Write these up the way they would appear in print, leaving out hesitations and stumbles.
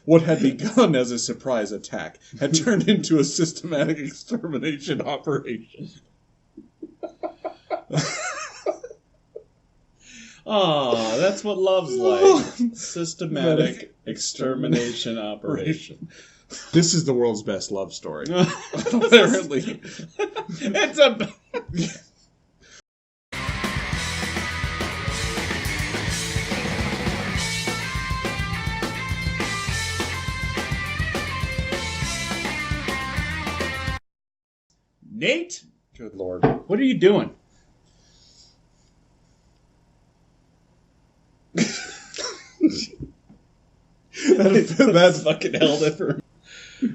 What had begun as a surprise attack had turned into a systematic extermination operation. Oh, that's what love's like. Systematic extermination operation. This is the world's best love story. Apparently. It's a... Nate? Good Lord. What are you doing? That's fucking held it for...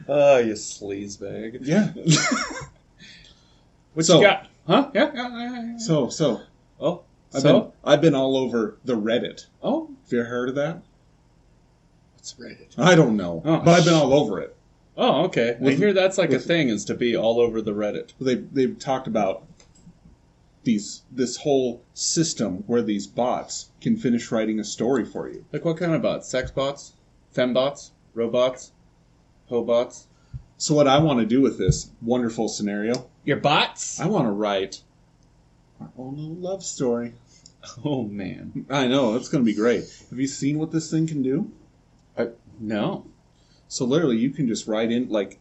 Oh, you sleazebag. Yeah. What you got? Huh? Yeah. So. Oh, I've been all over the Reddit. Oh. Have you ever heard of that? What's Reddit? I don't know. Oh, but I've been all over it. Oh, okay. I hear that's like a thing, is to be all over the Reddit. They've talked about this whole system where these bots can finish writing a story for you. Like what kind of bots? Sex bots? Fembots? Robots? Hobots? So what I want to do with this wonderful scenario... Your bots? I want to write our own little love story. Oh, man. I know. That's going to be great. Have you seen what this thing can do? No. So literally, you can just write in, like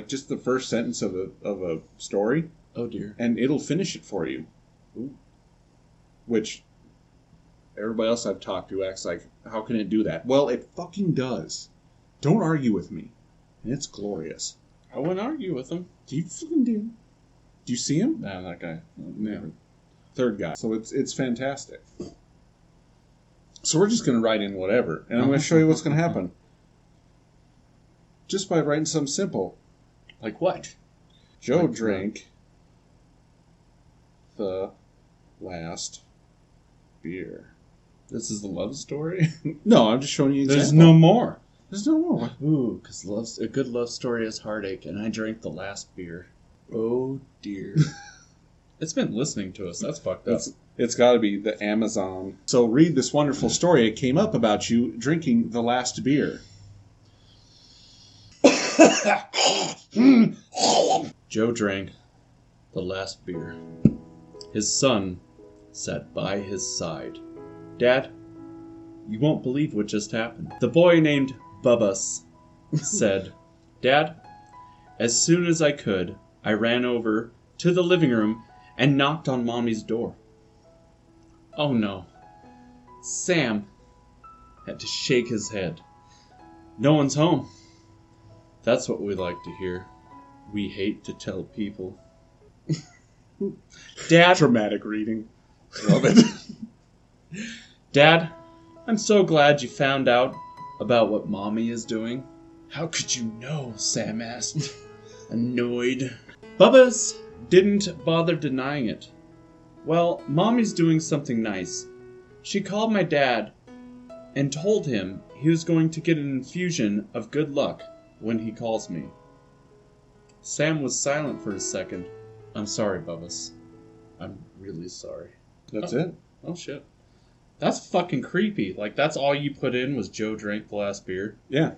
just the first sentence of a story. Oh, dear. And it'll finish it for you. Ooh. Which everybody else I've talked to acts like, how can it do that? Well, it fucking does. Don't argue with me. And it's glorious. I wouldn't argue with them. Do you fucking do? Do you see him? Nah, that guy. Never. Third guy. So it's fantastic. So we're just going to write in whatever. And I'm going to show you what's going to happen. Just by writing something simple. Like what? Joe drank the last beer. This is the love story? No, I'm just showing you an example. There's no more. There's no more. Ooh, because a good love story is heartache, and I drank the last beer. Oh, dear. It's been listening to us. That's fucked up. It's got to be the Amazon. So read this wonderful story. It came up about you drinking the last beer. Joe drank the last beer. His son sat by his side. Dad, you won't believe what just happened. The boy named Bubbas said, Dad, as soon as I could, I ran over to the living room and knocked on Mommy's door. Oh no. Sam had to shake his head. No one's home. That's what we like to hear. We hate to tell people. Dad... Dramatic reading. Love it. Dad, I'm so glad you found out about what Mommy is doing. How could you know? Sam asked, annoyed. Bubba's didn't bother denying it. Well, Mommy's doing something nice. She called my dad and told him he was going to get an infusion of good luck when he calls me. Sam was silent for a second. I'm sorry, Bubbas. I'm really sorry. That's it? Oh, shit. That's fucking creepy. Like, that's all you put in was Joe drank the last beer? Yeah.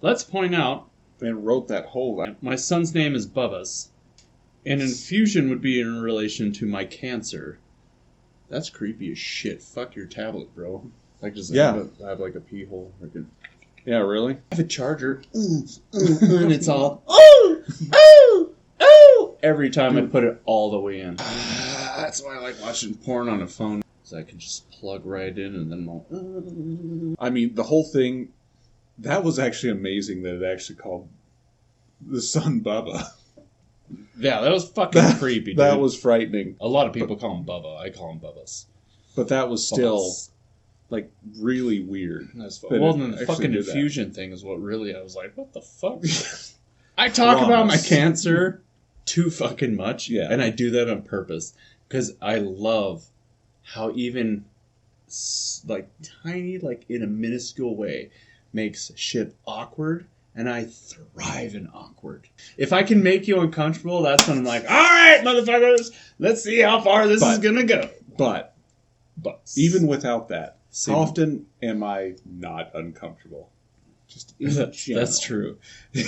Let's point out... And wrote that whole line. My son's name is Bubbas. An infusion would be in relation to my cancer. That's creepy as shit. Fuck your tablet, bro. Like, does it have like a pee hole? Yeah, really? I have a charger. And it's all... Oh! Oh! Oh! Every time I put it all the way in. That's why I like watching porn on a phone. So I can just plug right in and then... I mean, the whole thing... That was actually amazing that it actually called the son Bubba. Yeah, that was fucking creepy, dude. That was frightening. A lot of people call him Bubba. I call him Bubbas. But that was still, like, really weird. Well, then the fucking infusion thing is what really... I was like, what the fuck? I talk about my cancer too fucking much. Yeah. And I do that on purpose. Because I love how even, like, tiny, like, in a minuscule way... makes shit awkward, and I thrive in awkward. If I can make you uncomfortable, that's when I'm like, alright, motherfuckers, let's see how far this is gonna go. But even without that, how often am I not uncomfortable? Just in general. That's true.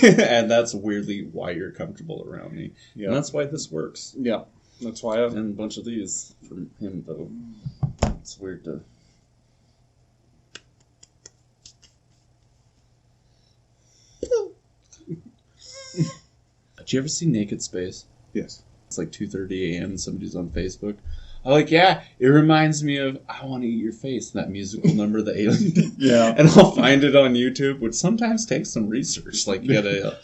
And that's weirdly why you're comfortable around me. Yeah. And that's why this works. Yeah. That's why I've... And a bunch of these from him, though. It's weird to... Did you ever see Naked Space? Yes. It's like 2:30 a.m. and somebody's on Facebook. I'm like, yeah, it reminds me of I Want to Eat Your Face, that musical number, The Alien. Yeah. And I'll find it on YouTube, which sometimes takes some research. Like, you gotta...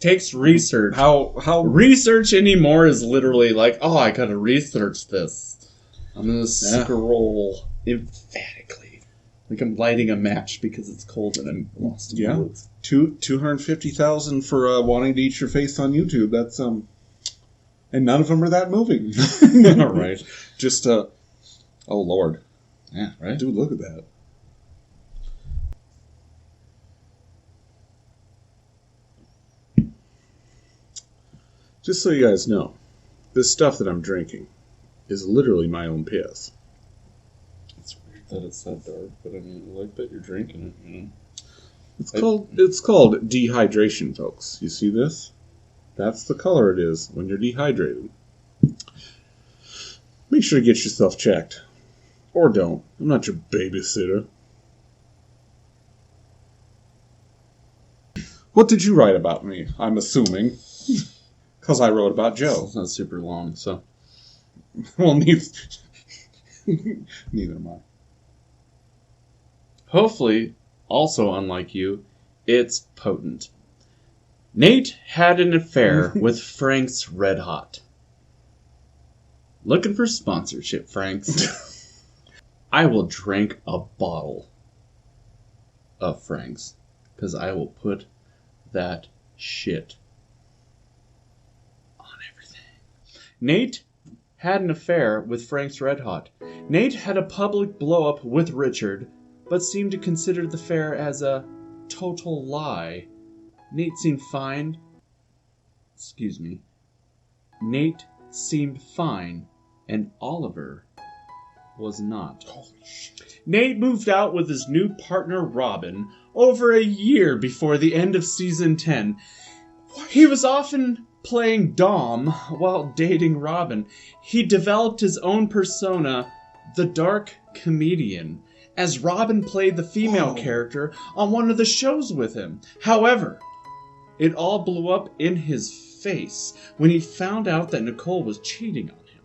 takes research. How Research anymore is literally like, oh, I gotta research this. I'm gonna scroll emphatically. Like I'm lighting a match because it's cold and I'm lost in the woods. 250,000 for wanting to eat your face on YouTube. That's and none of them are that moving. All right. Just oh Lord. Yeah, right. Dude, look at that. Just so you guys know, this stuff that I'm drinking is literally my own piss. It's weird that it's that dark, but I mean, I like that you're drinking it, you know. It's called dehydration, folks. You see this? That's the color it is when you're dehydrated. Make sure to get yourself checked. Or don't. I'm not your babysitter. What did you write about me? I'm assuming. Because I wrote about Joe. It's not super long, so... Well, neither am I. Hopefully, also unlike you, it's potent. Nate had an affair with Frank's Red Hot. Looking for sponsorship, Frank's? I will drink a bottle of Frank's, because I will put that shit on everything. Nate had an affair with Frank's Red Hot. Nate had a public blow-up with Richard, but seemed to consider the affair as a total lie. Nate seemed fine. Nate seemed fine, and Oliver was not. Holy shit. Nate moved out with his new partner Robin over a year before the end of season 10. He was often playing Dom while dating Robin. He developed his own persona, the Dark Comedian, as Robin played the female character on one of the shows with him. However, it all blew up in his face when he found out that Nicole was cheating on him.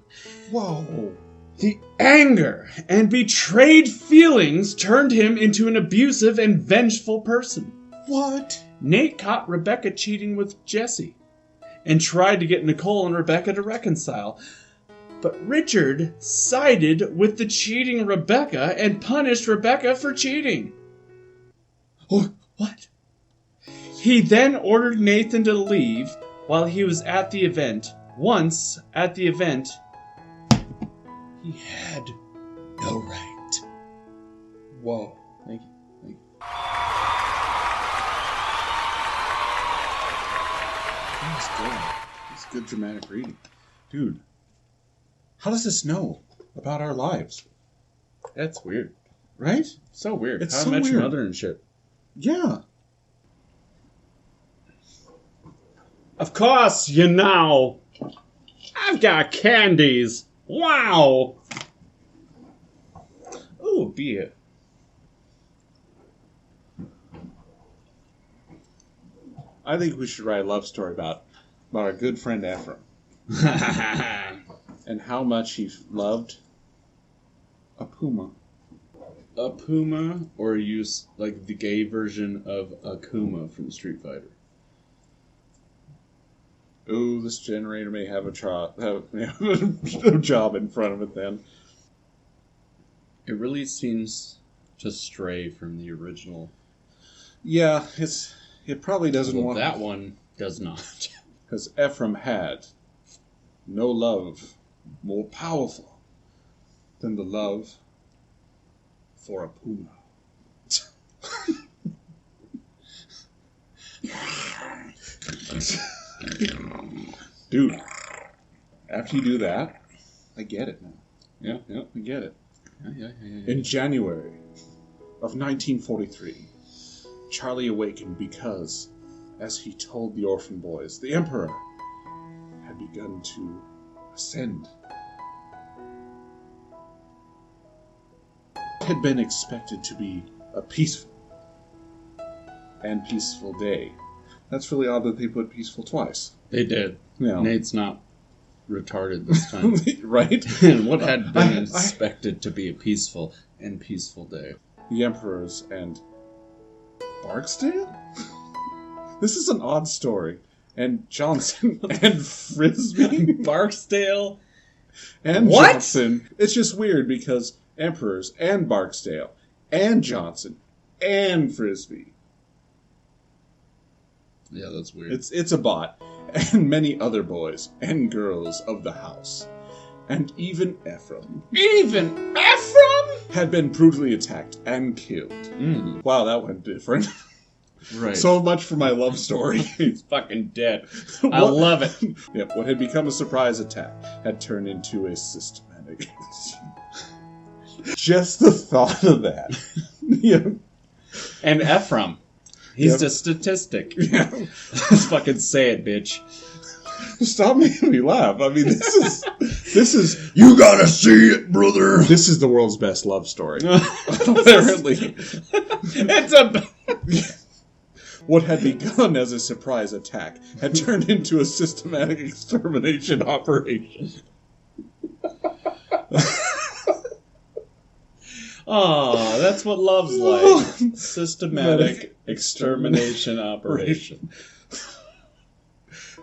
Whoa. The anger and betrayed feelings turned him into an abusive and vengeful person. What? Nate caught Rebecca cheating with Jesse and tried to get Nicole and Rebecca to reconcile. But Richard sided with the cheating Rebecca and punished Rebecca for cheating. Oh, what? He then ordered Nathan to leave while he was at the event. Once at the event, he had no right. Whoa. Thank you. Thank you. That's good. That's good dramatic reading. Dude, how does this know about our lives? That's weird. Right? So weird. It's How I so Met Your weird. Mother and shit. Yeah. Of course, you know. I've got candies. Wow. Ooh, beer. I think we should write a love story about our good friend Ephraim and how much he loved a puma. A puma, or use like the gay version of Akuma from Street Fighter. Ooh, this generator may have a job in front of it then. It really seems to stray from the original. Yeah, it probably doesn't Well, want... that one does not. Because Ephraim had no love more powerful than the love for a puma. Dude, after you do that, I get it now. Yeah. I get it. Yeah. In January of 1943, Charlie awakened because, as he told the orphan boys, the Emperor had begun to ascend. It had been expected to be a peaceful day. That's really odd that they put peaceful twice. They did. Yeah. Nate's not retarded this time. Right? And what had been expected to be a peaceful day? The Emperors and Barksdale? This is an odd story. And Johnson and Frisbee? Barksdale? And what? Johnson. It's just weird because Emperors and Barksdale and Johnson and Frisbee. Yeah, that's weird. It's a bot. And many other boys and girls of the house. And even Ephraim. Even Ephraim? Had been brutally attacked and killed. Mm. Wow, that went different. Right. So much for my love story. He's fucking dead. I love it. Yep, what had become a surprise attack had turned into a systematic... Just the thought of that. Yeah. And Ephraim. He's Yep. a statistic. Yeah. Let's fucking say it, bitch. Stop making me laugh. I mean, this is... You gotta see it, brother. This is the world's best love story. Apparently. It's a... What had begun as a surprise attack had turned into a systematic extermination operation. Aw, that's what love's like. Systematic extermination operation.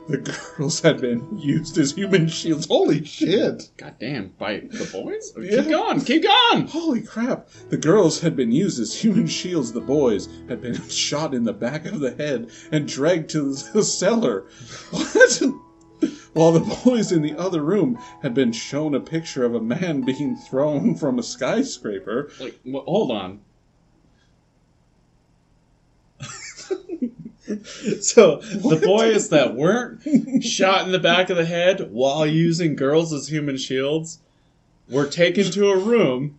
The girls had been used as human shields. Holy shit! Goddamn, by the boys? Yeah. Keep going! Holy crap! The girls had been used as human shields. The boys had been shot in the back of the head and dragged to the cellar. What? While the boys in the other room had been shown a picture of a man being thrown from a skyscraper. Wait, hold on. So, the boys that weren't shot in the back of the head while using girls as human shields were taken to a room.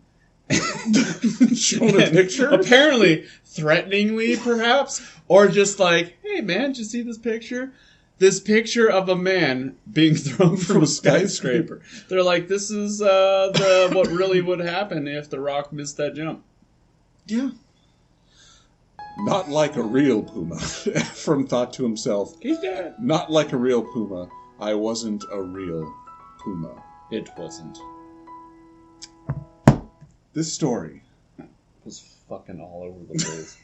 Shown a picture? Apparently, threateningly, perhaps, or just like, hey man, did you see this picture? This picture of a man being thrown from a skyscraper. They're like, this is what really would happen if The Rock missed that jump. Yeah. Not like a real puma. Ephraim thought to himself, He's dead. not like a real puma. I wasn't a real puma. It wasn't. This story Was fucking all over the place.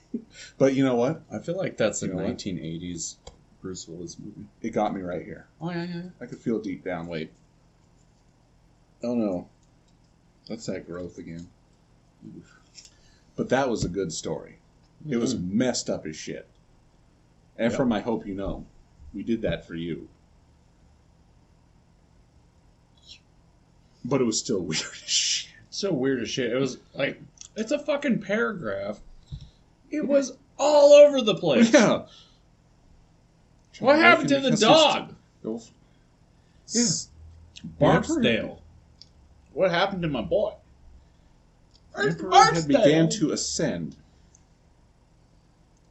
But you know what? I feel like that's a You know what? 1980s Bruce Willis movie. It got me right here. Oh, yeah. I could feel deep down. Wait. Oh no. That's that growth again. But that was a good story. It was messed up as shit. Ephraim, I hope you know. We did that for you. But it was still weird as shit. So weird as shit. It was like, it's a fucking paragraph. It was all over the place. Yeah. What happened to the dog? Yeah. Barksdale. What happened to my boy? The Emperor had began to ascend.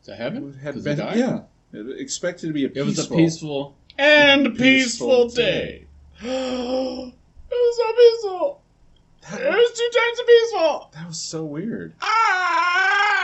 To heaven? It had 'Cause been, he died? yeah. It expected to be a peaceful... It was a peaceful and peaceful day. It was so peaceful. It was 2 times so peaceful. That was so weird. Ah!